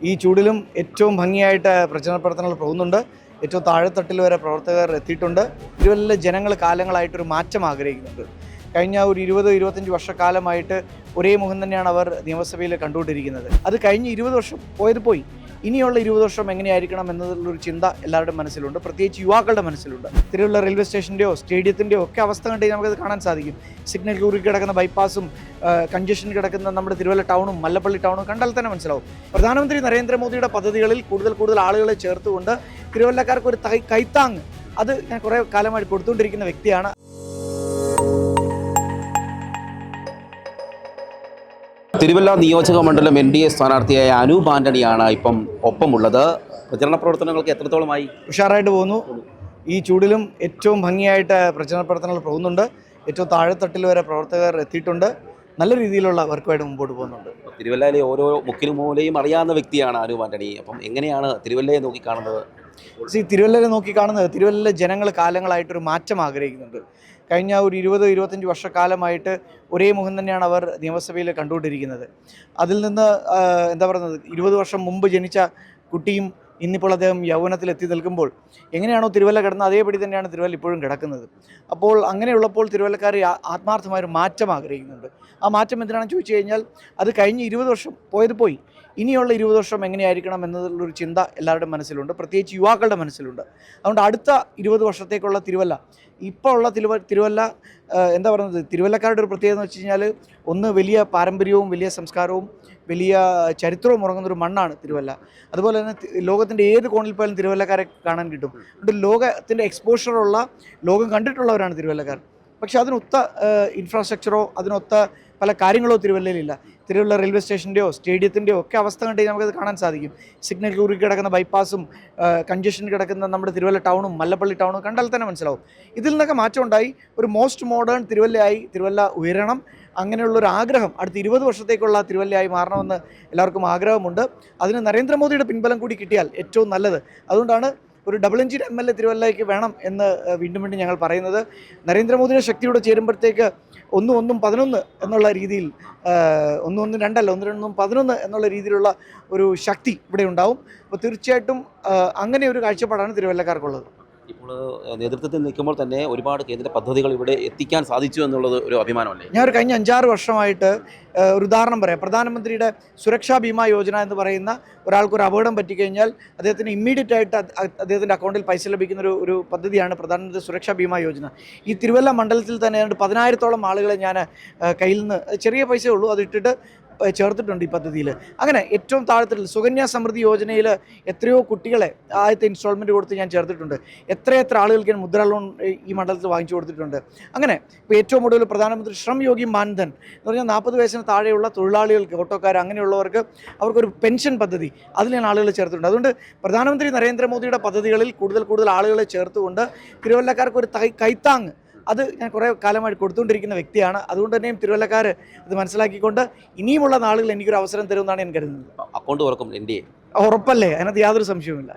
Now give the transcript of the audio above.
ഈ ചൂടിലും ഏറ്റവും ഭംഗിയായിട്ട് പ്രചരണ പ്രവർത്തനങ്ങൾ പോകുന്നുണ്ട്. ഏറ്റവും താഴെത്തട്ടിൽ വരെ പ്രവർത്തകർ എത്തിയിട്ടുണ്ട്. തിരുവല്ലയിലെ ജനങ്ങൾ കാലങ്ങളായിട്ടൊരു മാറ്റം ആഗ്രഹിക്കുന്നുണ്ട്. കഴിഞ്ഞ ഒരു 20-25 വർഷക്കാലമായിട്ട് ഒരേ മുഖം തന്നെയാണ് അവർ നിയമസഭയിൽ കണ്ടുകൊണ്ടിരിക്കുന്നത്. അത് കഴിഞ്ഞ് 20 വർഷം പോയത് പോയി. ഇനിയുള്ള 20 വർഷം എങ്ങനെയായിരിക്കണം എന്നതിലുള്ളൊരു ചിന്ത എല്ലാവരുടെയും മനസ്സിലുണ്ട്, പ്രത്യേകിച്ച് യുവാക്കളുടെ മനസ്സിലുണ്ട്. തിരുവല്ല റെയിൽവേ സ്റ്റേഷൻ്റെയോ സ്റ്റേഡിയത്തിൻ്റെയോ ഒക്കെ അവസ്ഥ കണ്ടെങ്കിൽ നമുക്കത് കാണാൻ സാധിക്കും. സിഗ്നൽ കുറുകി കിടക്കുന്ന ബൈപ്പാസും കൺജഷൻ കിടക്കുന്ന നമ്മുടെ തിരുവല്ല ടൗണും മല്ലപ്പള്ളി ടൗണും കണ്ടാൽ തന്നെ മനസ്സിലാവും. പ്രധാനമന്ത്രി നരേന്ദ്രമോദിയുടെ പദ്ധതികളിൽ കൂടുതൽ ആളുകളെ ചേർത്തുകൊണ്ട് തിരുവല്ലക്കാർക്ക് ഒരു കൈത്താങ് അത് ഞാൻ കുറേ കാലമായി കൊടുത്തുകൊണ്ടിരിക്കുന്ന വ്യക്തിയാണ്. തിരുവല്ല നിയോജക മണ്ഡലം NDA സ്ഥാനാർത്ഥിയായ അനൂപ് ആന്റണിയാണ് ഇപ്പം ഒപ്പമുള്ളത്. പ്രചരണ പ്രവർത്തനങ്ങൾക്ക് എത്രത്തോളമായി? ഉഷാറായിട്ട് പോകുന്നു. ഈ ചൂടിലും ഏറ്റവും ഭംഗിയായിട്ട് പ്രചരണ പ്രവർത്തനങ്ങൾ പോകുന്നുണ്ട്. ഏറ്റവും താഴെത്തട്ടിൽ വരെ പ്രവർത്തകർ എത്തിയിട്ടുണ്ട്. നല്ല രീതിയിലുള്ള വർക്കുമായിട്ട് മുമ്പോട്ട് പോകുന്നുണ്ട്. തിരുവല്ലയിലെ ഓരോ മുക്കിലും മൂലയും അറിയാവുന്ന വ്യക്തിയാണ് അനൂപ് ആന്റണി. അപ്പം എങ്ങനെയാണ് തിരുവല്ലയെ നോക്കിക്കാണുന്നത്? തിരുവല്ലയെ നോക്കിക്കാണുന്നത്, തിരുവല്ലയിലെ ജനങ്ങൾ കാലങ്ങളായിട്ടൊരു മാറ്റം ആഗ്രഹിക്കുന്നുണ്ട്. കഴിഞ്ഞ ഒരു 20-25 വർഷക്കാലമായിട്ട് ഒരേ മുഖം തന്നെയാണ് അവർ നിയമസഭയിൽ കണ്ടുകൊണ്ടിരിക്കുന്നത്. അതിൽ നിന്ന് എന്താ പറയുന്നത്, 20 വർഷം മുമ്പ് ജനിച്ച കുട്ടിയും ഇന്നിപ്പോൾ അദ്ദേഹം യൗവനത്തിൽ എത്തി നിൽക്കുമ്പോൾ എങ്ങനെയാണോ തിരുവല്ല കിടന്നത് അതേപടി തന്നെയാണ് തിരുവല്ല ഇപ്പോഴും കിടക്കുന്നത്. അപ്പോൾ അങ്ങനെയുള്ളപ്പോൾ തിരുവല്ലക്കാർ ആത്മാർത്ഥമായൊരു മാറ്റം ആഗ്രഹിക്കുന്നുണ്ട്. ആ മാറ്റം എന്തിനാണെന്ന് ചോദിച്ചു കഴിഞ്ഞാൽ അത് കഴിഞ്ഞ് 20 വർഷം പോയത് പോയി. ഇനിയുള്ള 20 വർഷം എങ്ങനെയായിരിക്കണം എന്നതിലുള്ളൊരു ചിന്ത എല്ലാവരുടെയും മനസ്സിലുണ്ട്, പ്രത്യേകിച്ച് യുവാക്കളുടെ മനസ്സിലുണ്ട്. അതുകൊണ്ട് അടുത്ത 20 വർഷത്തേക്കുള്ള തിരുവല്ല, ഇപ്പോൾ ഉള്ള തിരുവല്ല എന്താ പറയുന്നത്, തിരുവല്ലക്കാരുടെ ഒരു പ്രത്യേകത എന്ന് വെച്ച് കഴിഞ്ഞാൽ ഒന്ന് വലിയ പാരമ്പര്യവും വലിയ സംസ്കാരവും വലിയ ചരിത്രവും ഉറങ്ങുന്നൊരു മണ്ണാണ് തിരുവല്ല. അതുപോലെ തന്നെ ലോകത്തിൻ്റെ ഏത് കോണിൽ പോയാലും തിരുവല്ലക്കാരെ കാണാൻ കിട്ടും. അതുകൊണ്ട് ലോകത്തിൻ്റെ എക്സ്പോഷറുള്ള, ലോകം കണ്ടിട്ടുള്ളവരാണ് തിരുവല്ലക്കാർ. പക്ഷെ അതിനൊത്ത ഇൻഫ്രാസ്ട്രക്ചറോ അതിനൊത്ത പല കാര്യങ്ങളോ തിരുവല്ലയിലില്ല. തിരുവല്ല റെയിൽവേ സ്റ്റേഷൻ്റെയോ സ്റ്റേഡിയത്തിൻ്റെയോ ഒക്കെ അവസ്ഥ കണ്ടെങ്കിൽ നമുക്കത് കാണാൻ സാധിക്കും. സിഗ്നൽ കുറുകി കിടക്കുന്ന ബൈപ്പാസും കൺജഷൻ കിടക്കുന്ന നമ്മുടെ തിരുവല്ല ടൗണും മല്ലപ്പള്ളി ടൗണും കണ്ടാൽ തന്നെ മനസ്സിലാവും. ഇതിൽ നിന്നൊക്കെ മാറ്റം ഉണ്ടായി ഒരു മോസ്റ്റ് മോഡേൺ തിരുവല്ലയായി തിരുവല്ല ഉയരണം. അങ്ങനെയുള്ളൊരു ആഗ്രഹം അടുത്ത 20 വർഷത്തേക്കുള്ള തിരുവല്ലയായി മാറണമെന്ന് എല്ലാവർക്കും ആഗ്രഹമുണ്ട്. അതിന് നരേന്ദ്രമോദിയുടെ പിൻബലം കൂടി കിട്ടിയാൽ ഏറ്റവും നല്ലത്. അതുകൊണ്ടാണ് ഒരു ഡബിൾ എഞ്ചിൻ MLA തിരുവല്ലയ്ക്ക് വേണം എന്ന് വീണ്ടും ഞങ്ങൾ പറയുന്നത്. നരേന്ദ്രമോദിയുടെ ശക്തിയോട് ചേരുമ്പോഴത്തേക്ക് 1-1-11 എന്നുള്ള രീതിയിൽ 1-1-2 എന്നുള്ള രീതിയിലുള്ള ഒരു ശക്തി ഇവിടെ ഉണ്ടാവും. അപ്പോൾ തീർച്ചയായിട്ടും അങ്ങനെ ഒരു കാഴ്ചപ്പാടാണ് തിരുവല്ലക്കാർക്കുള്ളത്. ഇപ്പോൾ നേതൃത്വത്തിൽ നിൽക്കുമ്പോൾ തന്നെ ഒരുപാട് കേന്ദ്ര പദ്ധതികൾ ഇവിടെ എത്തിക്കാൻ സാധിച്ചു എന്നുള്ളത് ഒരു അഭിമാനമല്ലേ? ഞാൻ ഒരു കഴിഞ്ഞ 5-6 വർഷമായിട്ട് ഒരു ഉദാഹരണം പറയാം. പ്രധാനമന്ത്രിയുടെ സുരക്ഷാ ബീമാ യോജന എന്ന് പറയുന്ന ഒരാൾക്കൊരു അപകടം പറ്റിക്കഴിഞ്ഞാൽ അദ്ദേഹത്തിന് ഇമ്മീഡിയറ്റ് ആയിട്ട് അദ്ദേഹത്തിൻ്റെ അക്കൗണ്ടിൽ പൈസ ലഭിക്കുന്ന ഒരു പദ്ധതിയാണ് പ്രധാനമന്ത്രി സുരക്ഷാ ബീമാ യോജന. ഈ തിരുവല്ല മണ്ഡലത്തിൽ തന്നെ 10,000-ഓളം ആളുകളെ ഞാൻ കയ്യിൽ നിന്ന്, ചെറിയ പൈസയേ ഉള്ളൂ, അതിട്ടിട്ട് ചേർത്തിട്ടുണ്ട് ഈ പദ്ധതിയിൽ. അങ്ങനെ ഏറ്റവും താഴത്തിൽ സുകന്യ സമൃദ്ധി യോജനയിൽ എത്രയോ കുട്ടികളെ ആദ്യത്തെ ഇൻസ്റ്റാൾമെൻറ്റ് കൊടുത്ത് ഞാൻ ചേർത്തിട്ടുണ്ട്. എത്ര ആളുകൾക്ക് ഞാൻ മുദ്രാ ലോൺ ഈ മണ്ഡലത്തിൽ വാങ്ങിച്ചു കൊടുത്തിട്ടുണ്ട്. അങ്ങനെ ഇപ്പോൾ ഏറ്റവും കൂടുതൽ പ്രധാനമന്ത്രി ശ്രം യോഗി മാൻധൻ എന്ന് പറഞ്ഞാൽ 40 വയസ്സിന് താഴെയുള്ള തൊഴിലാളികൾക്ക്, ഓട്ടോക്കാർ, അങ്ങനെയുള്ളവർക്ക് അവർക്കൊരു പെൻഷൻ പദ്ധതി, അതിൽ ഞാൻ ആളുകളെ ചേർത്തിട്ടുണ്ട്. അതുകൊണ്ട് പ്രധാനമന്ത്രി നരേന്ദ്രമോദിയുടെ പദ്ധതികളിൽ കൂടുതൽ ആളുകളെ ചേർത്തുകൊണ്ട് തിരുവല്ലക്കാർക്ക് ഒരു കൈത്താങ് അത് ഞാൻ കുറേ കാലമായി കൊടുത്തുകൊണ്ടിരിക്കുന്ന വ്യക്തിയാണ്. അതുകൊണ്ട് തന്നെയും തിരുവല്ലക്കാർ ഇത് മനസ്സിലാക്കിക്കൊണ്ട് ഇനിയുമുള്ള നാളുകൾ എനിക്കൊരു അവസരം തരുമെന്നാണ് ഞാൻ കരുതുന്നത്. അക്കൗണ്ട് തുറക്കും NDA ഉറപ്പല്ലേ? അതിനകത്ത് യാതൊരു സംശയവുമില്ല.